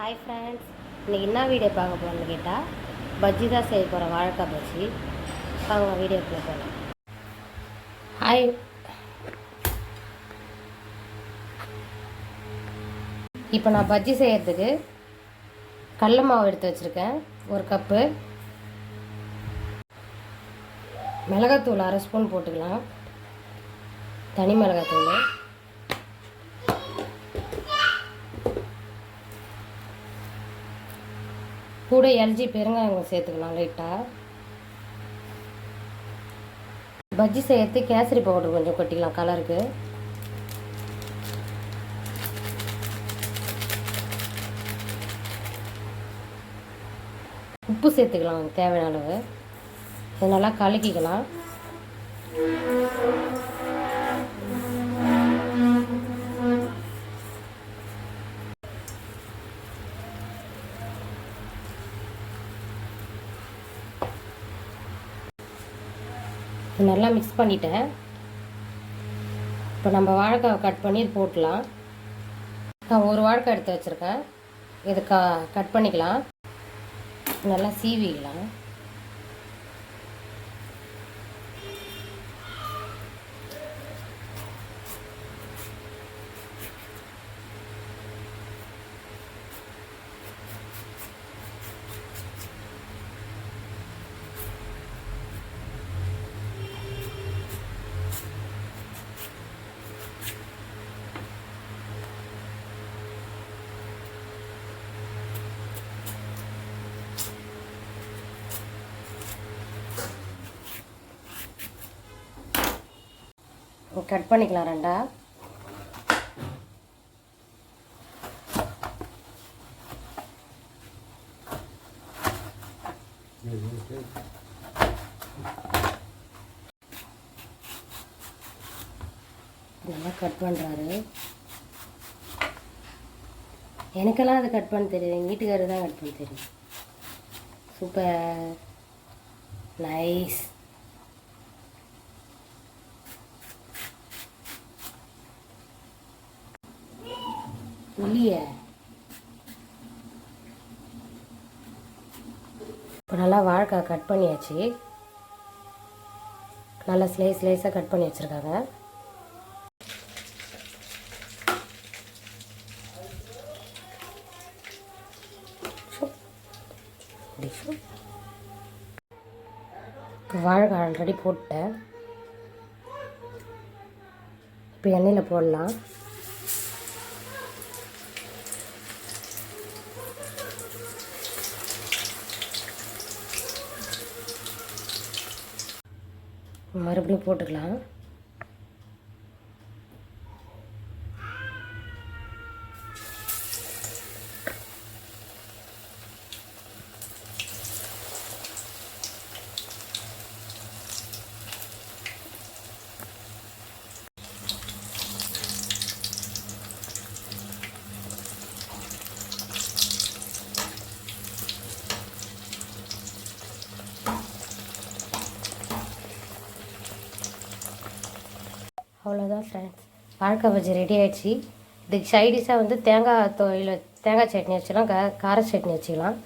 Hi friends, இன்றைக்கி என்ன video பார்க்க போகிறோன்னு கேட்டால் பஜ்ஜி தான் செய்ய போகிறோம். வாழைக்காய் பஜ்ஜி. வாங்க வீடியோக்குள்ளே போகலாம். ஹாய், இப்போ நான் பஜ்ஜி செய்கிறதுக்கு கடல மாவு எடுத்து வச்சுருக்கேன். 1 கப்பு. மிளகாத்தூள் 1/2 ஸ்பூன் போட்டுக்கலாம். தனி மிளகாத்தூள். கூட எல்ஜி பெருங்காயம் சேர்த்துக்கலாம் லைட்டாக. பஜ்ஜி செய்யறதுக்கு கேசரி பவுடர் கொஞ்சம் கொட்டிக்கலாம் கலருக்கு. உப்பு சேர்த்துக்கலாம் தேவையான அளவு. இது நல்லா கலக்கிக்கலாம். நல்லா மிக்ஸ் பண்ணிட்டேன். இப்போ நம்ம வாழைக்காவை கட் பண்ணி போட்டலாம். நான் 1 வாழைக்காய் எடுத்து வச்சுருக்கேன். இது கட் பண்ணிக்கலாம். நல்லா சீவிக்கலாம். கட் பண்ணிக்கலாம் 2. நல்லா கட் பண்ணுறாரு. எனக்கெல்லாம் அது கட் பண்ண தெரியும். எங்கள் வீட்டுக்காரர் தான் கட் பண்ண தெரியும். Super, nice. இப்போ நல்லா வாழைக்காய் கட் பண்ணியாச்சு. நல்லா ஸ்லைஸாக கட் பண்ணி வச்சுருக்காங்க. இப்போ வாழைக்காய் ஆல்ரெடி போட்டேன். இப்போ எண்ணெயில் போடலாம். மறுபடியும் போட்டுக்கலாம். அவ்வளோதான் ஃப்ரெண்ட்ஸ், வாழைக்காய் பஜ்ஜி ரெடி ஆகிடுச்சு. இதுக்கு சைடிஷாக வந்து தேங்காய் சட்னி வச்சுக்கலாம், கார சட்னி வச்சுக்கலாம்.